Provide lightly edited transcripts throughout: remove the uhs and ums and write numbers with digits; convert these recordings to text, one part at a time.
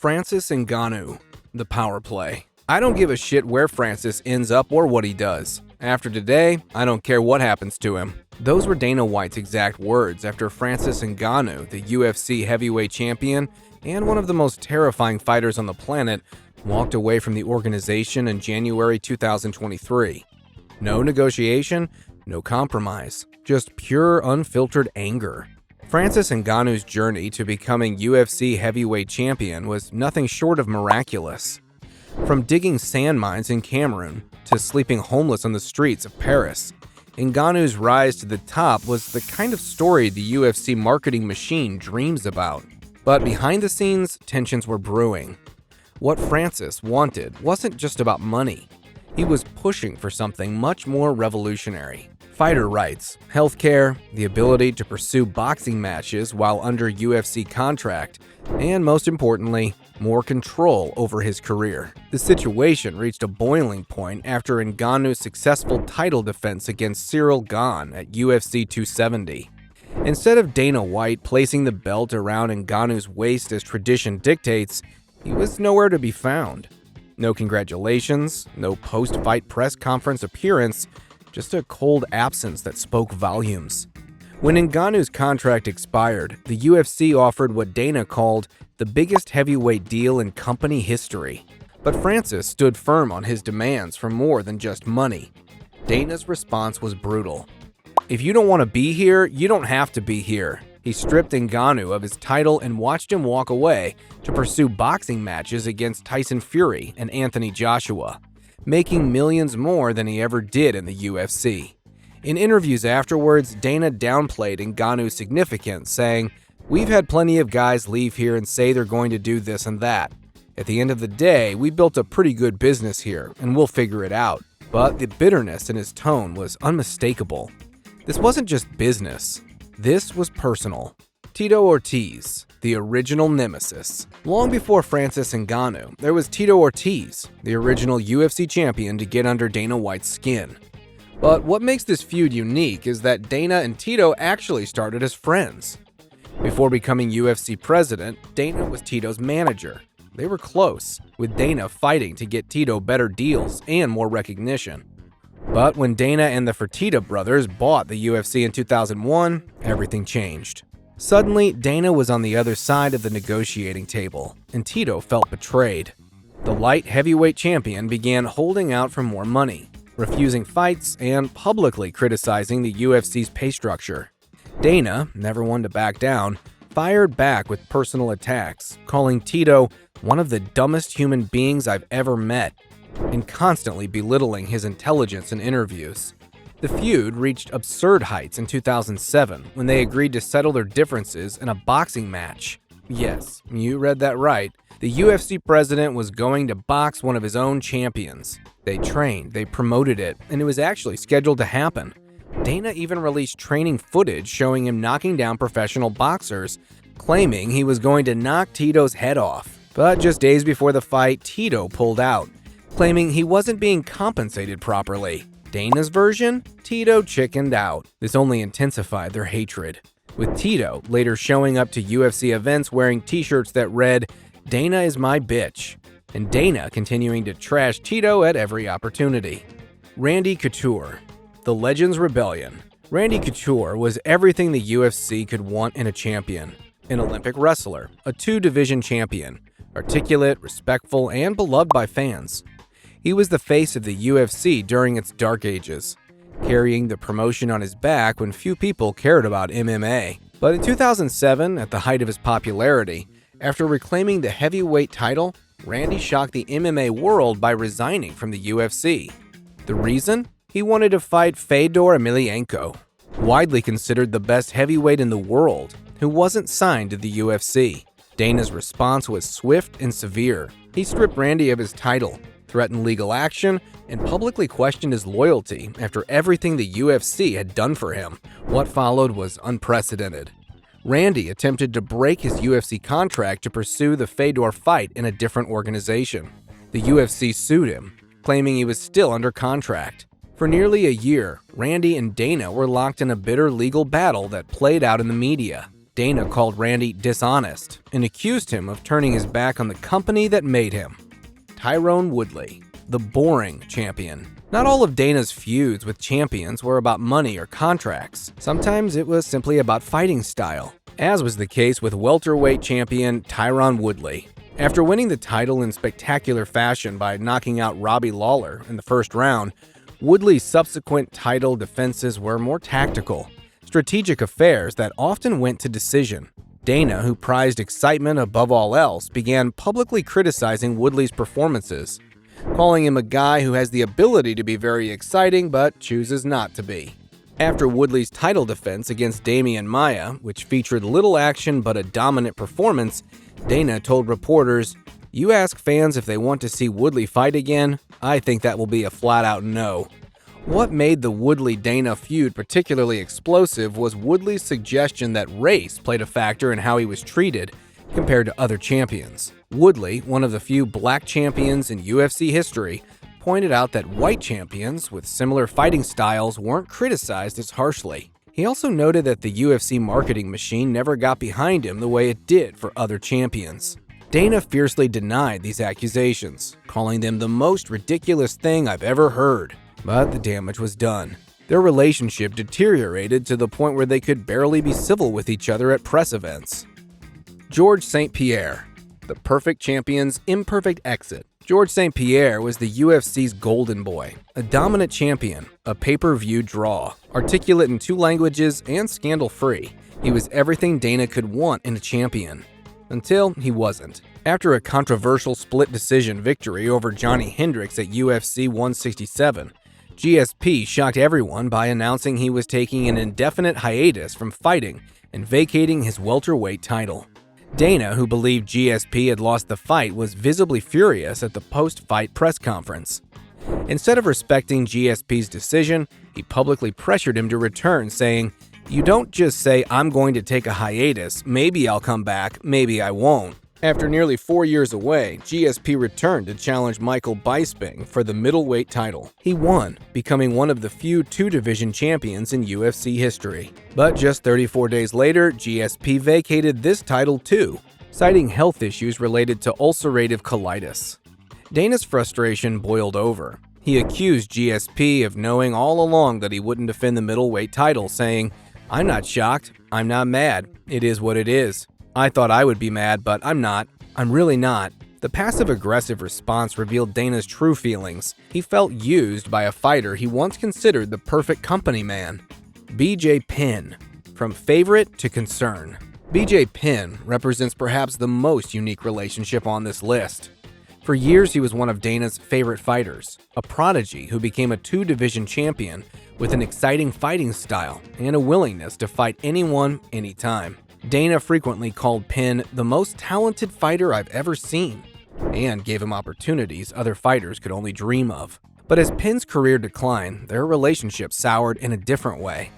Francis Ngannou, the power play. I don't give a shit where Francis ends up or what he does. After today, I don't care what happens to him. Those were Dana White's exact words after Francis Ngannou, the UFC heavyweight champion and one of the most terrifying fighters on the planet, walked away from the organization in January 2023. No negotiation, no compromise, just pure unfiltered anger. Francis Ngannou's journey to becoming UFC heavyweight champion was nothing short of miraculous. From digging sand mines in Cameroon to sleeping homeless on the streets of Paris, Ngannou's rise to the top was the kind of story the UFC marketing machine dreams about. But behind the scenes, tensions were brewing. What Francis wanted wasn't just about money. He was pushing for something much more revolutionary. Fighter rights, healthcare, the ability to pursue boxing matches while under UFC contract, and most importantly, more control over his career. The situation reached a boiling point after Ngannou's successful title defense against Cyril Gane at UFC 270. Instead of Dana White placing the belt around Ngannou's waist as tradition dictates, he was nowhere to be found. No congratulations, no post-fight press conference appearance, just a cold absence that spoke volumes. When Ngannou's contract expired, the UFC offered what Dana called the biggest heavyweight deal in company history. But Francis stood firm on his demands for more than just money. Dana's response was brutal. "If you don't want to be here, you don't have to be here." He stripped Ngannou of his title and watched him walk away to pursue boxing matches against Tyson Fury and Anthony Joshua, making millions more than he ever did in the UFC. In interviews afterwards, Dana downplayed Ngannou's significance, saying, "We've had plenty of guys leave here and say they're going to do this and that. At the end of the day, we built a pretty good business here, and we'll figure it out." But the bitterness in his tone was unmistakable. This wasn't just business. This was personal. Tito Ortiz, the original nemesis. Long before Francis Ngannou, there was Tito Ortiz, the original UFC champion to get under Dana White's skin. But what makes this feud unique is that Dana and Tito actually started as friends. Before becoming UFC president, Dana was Tito's manager. They were close, with Dana fighting to get Tito better deals and more recognition. But when Dana and the Fertitta brothers bought the UFC in 2001, everything changed. Suddenly, Dana was on the other side of the negotiating table, and Tito felt betrayed. The light heavyweight champion began holding out for more money, refusing fights, and publicly criticizing the UFC's pay structure. Dana, never one to back down, fired back with personal attacks, calling Tito one of the dumbest human beings I've ever met, and constantly belittling his intelligence in interviews. The feud reached absurd heights in 2007 when they agreed to settle their differences in a boxing match. Yes, you read that right. The UFC president was going to box one of his own champions. They trained, they promoted it, and it was actually scheduled to happen. Dana even released training footage showing him knocking down professional boxers, claiming he was going to knock Tito's head off. But just days before the fight, Tito pulled out, claiming he wasn't being compensated properly. Dana's version? Tito chickened out. This only intensified their hatred, with Tito later showing up to UFC events wearing t-shirts that read, "Dana is my bitch," and Dana continuing to trash Tito at every opportunity. Randy Couture, the Legends Rebellion. Randy Couture was everything the UFC could want in a champion. An Olympic wrestler, a two-division champion, articulate, respectful, and beloved by fans. He was the face of the UFC during its dark ages, carrying the promotion on his back when few people cared about MMA. But in 2007, at the height of his popularity, after reclaiming the heavyweight title, Randy shocked the MMA world by resigning from the UFC. The reason? He wanted to fight Fedor Emelianenko, widely considered the best heavyweight in the world, who wasn't signed to the UFC. Dana's response was swift and severe. He stripped Randy of his title, threatened legal action, and publicly questioned his loyalty after everything the UFC had done for him. What followed was unprecedented. Randy attempted to break his UFC contract to pursue the Fedor fight in a different organization. The UFC sued him, claiming he was still under contract. For nearly a year, Randy and Dana were locked in a bitter legal battle that played out in the media. Dana called Randy dishonest and accused him of turning his back on the company that made him. Tyron Woodley, the boring champion. Not all of Dana's feuds with champions were about money or contracts. Sometimes it was simply about fighting style, as was the case with welterweight champion Tyron Woodley. After winning the title in spectacular fashion by knocking out Robbie Lawler in the first round, Woodley's subsequent title defenses were more tactical, strategic affairs that often went to decision. Dana, who prized excitement above all else, began publicly criticizing Woodley's performances, calling him a guy who has the ability to be very exciting but chooses not to be. After Woodley's title defense against Demian Maia, which featured little action but a dominant performance, Dana told reporters, "You ask fans if they want to see Woodley fight again? I think that will be a flat-out no." What made the Woodley-Dana feud particularly explosive was Woodley's suggestion that race played a factor in how he was treated compared to other champions. Woodley, one of the few black champions in UFC history, pointed out that white champions with similar fighting styles weren't criticized as harshly. He also noted that the UFC marketing machine never got behind him the way it did for other champions. Dana fiercely denied these accusations, calling them the most ridiculous thing I've ever heard. But the damage was done. Their relationship deteriorated to the point where they could barely be civil with each other at press events. George St-Pierre, the perfect champion's imperfect exit. George St-Pierre was the UFC's golden boy, a dominant champion, a pay-per-view draw, articulate in 2 languages and scandal-free. He was everything Dana could want in a champion. Until he wasn't. After a controversial split decision victory over Johnny Hendricks at UFC 167, GSP shocked everyone by announcing he was taking an indefinite hiatus from fighting and vacating his welterweight title. Dana, who believed GSP had lost the fight, was visibly furious at the post-fight press conference. Instead of respecting GSP's decision, he publicly pressured him to return, saying, "You don't just say, 'I'm going to take a hiatus, maybe I'll come back, maybe I won't.'" After nearly 4 years away, GSP returned to challenge Michael Bisping for the middleweight title. He won, becoming one of the few 2-division champions in UFC history. But just 34 days later, GSP vacated this title too, citing health issues related to ulcerative colitis. Dana's frustration boiled over. He accused GSP of knowing all along that he wouldn't defend the middleweight title, saying, "I'm not shocked. I'm not mad. It is what it is. I thought I would be mad, but I'm not. I'm really not." The passive-aggressive response revealed Dana's true feelings. He felt used by a fighter he once considered the perfect company man. BJ Penn. From favorite to concern. BJ Penn represents perhaps the most unique relationship on this list. For years, he was one of Dana's favorite fighters, a prodigy who became a 2-division champion with an exciting fighting style and a willingness to fight anyone, anytime. Dana frequently called Penn the most talented fighter I've ever seen, and gave him opportunities other fighters could only dream of. But as Penn's career declined, their relationship soured in a different way.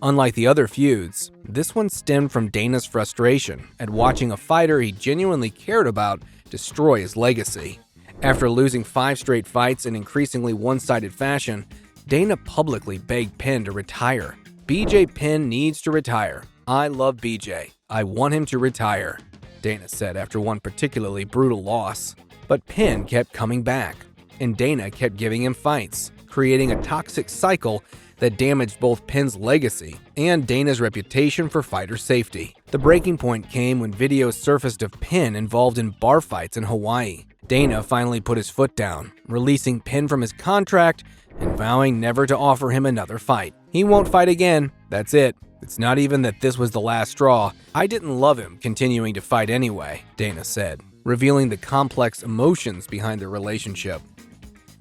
Unlike the other feuds, this one stemmed from Dana's frustration at watching a fighter he genuinely cared about destroy his legacy. After losing 5 straight fights in increasingly one-sided fashion, Dana publicly begged Penn to retire. "BJ Penn needs to retire. I love BJ. I want him to retire," Dana said after one particularly brutal loss. But Penn kept coming back, and Dana kept giving him fights, creating a toxic cycle that damaged both Penn's legacy and Dana's reputation for fighter safety. The breaking point came when videos surfaced of Penn involved in bar fights in Hawaii. Dana finally put his foot down, releasing Penn from his contract and vowing never to offer him another fight. "He won't fight again. That's it. It's not even that this was the last straw. I didn't love him continuing to fight anyway," Dana said, revealing the complex emotions behind their relationship.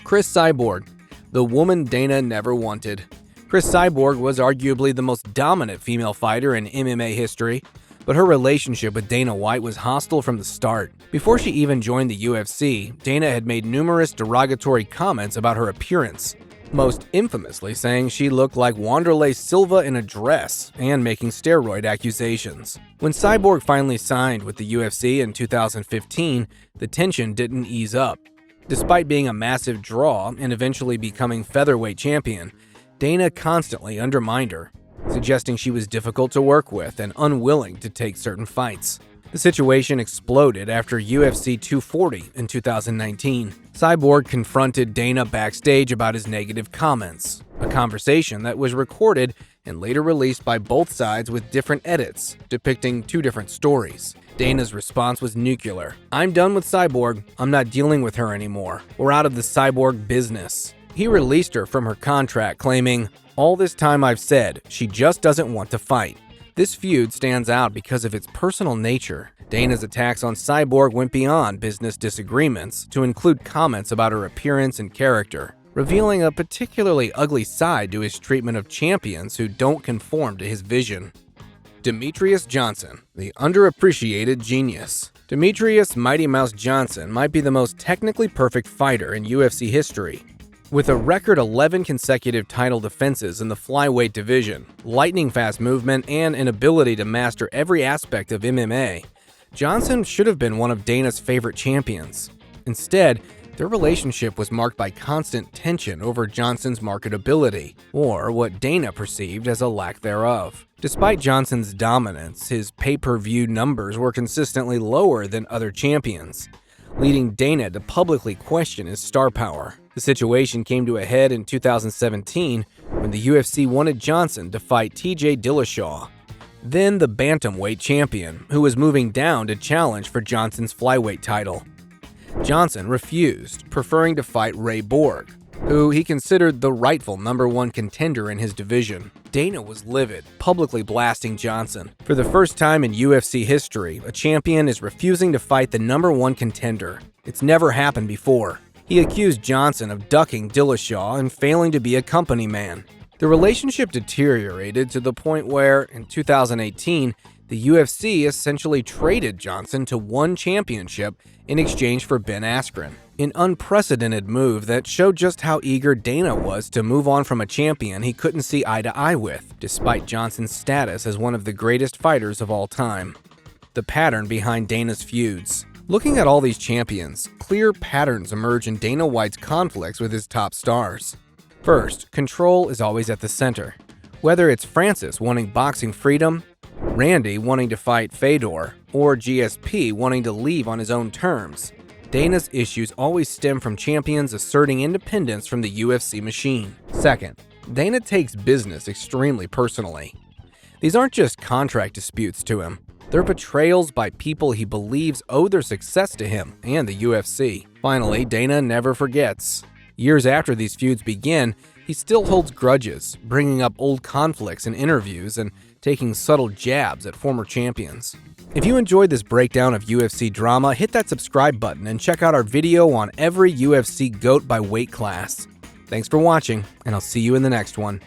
Cris Cyborg, the woman Dana never wanted. Cris Cyborg was arguably the most dominant female fighter in MMA history, but her relationship with Dana White was hostile from the start. Before she even joined the UFC, Dana had made numerous derogatory comments about her appearance, most infamously saying she looked like Wanderlei Silva in a dress and making steroid accusations. When Cyborg finally signed with the UFC in 2015, the tension didn't ease up. Despite being a massive draw and eventually becoming featherweight champion, Dana constantly undermined her. suggesting she was difficult to work with and unwilling to take certain fights. The situation exploded after UFC 240 in 2019. Cyborg confronted Dana backstage about his negative comments, a conversation that was recorded and later released by both sides with different edits, depicting two different stories. Dana's response was nuclear. "I'm done with Cyborg. I'm not dealing with her anymore. We're out of the Cyborg business." He released her from her contract, claiming, "All this time I've said, she just doesn't want to fight." This feud stands out because of its personal nature. Dana's attacks on Cyborg went beyond business disagreements to include comments about her appearance and character, revealing a particularly ugly side to his treatment of champions who don't conform to his vision. Demetrious Johnson, the underappreciated genius. Demetrious Mighty Mouse Johnson might be the most technically perfect fighter in UFC history. With a record 11 consecutive title defenses in the flyweight division, lightning-fast movement, and an ability to master every aspect of MMA, Johnson should have been one of Dana's favorite champions. Instead, their relationship was marked by constant tension over Johnson's marketability, or what Dana perceived as a lack thereof. Despite Johnson's dominance, his pay-per-view numbers were consistently lower than other champions, leading Dana to publicly question his star power. The situation came to a head in 2017 when the UFC wanted Johnson to fight TJ Dillashaw, then the bantamweight champion, who was moving down to challenge for Johnson's flyweight title. Johnson refused, preferring to fight Ray Borg, who he considered the rightful #1 contender in his division. Dana was livid, publicly blasting Johnson. For the first time in UFC history, a champion is refusing to fight the #1 contender. It's never happened before. He accused Johnson of ducking Dillashaw and failing to be a company man. The relationship deteriorated to the point where, in 2018, the UFC essentially traded Johnson to one championship in exchange for Ben Askren, an unprecedented move that showed just how eager Dana was to move on from a champion he couldn't see eye to eye with, despite Johnson's status as one of the greatest fighters of all time. The pattern behind Dana's feuds. Looking at all these champions, clear patterns emerge in Dana White's conflicts with his top stars. First, control is always at the center. Whether it's Francis wanting boxing freedom, Randy wanting to fight Fedor, or GSP wanting to leave on his own terms, Dana's issues always stem from champions asserting independence from the UFC machine. Second, Dana takes business extremely personally. These aren't just contract disputes to him. They're betrayals by people he believes owe their success to him and the UFC. Finally, Dana never forgets. Years after these feuds begin, he still holds grudges, bringing up old conflicts in interviews and taking subtle jabs at former champions. If you enjoyed this breakdown of UFC drama, hit that subscribe button and check out our video on every UFC GOAT by weight class. Thanks for watching, and I'll see you in the next one.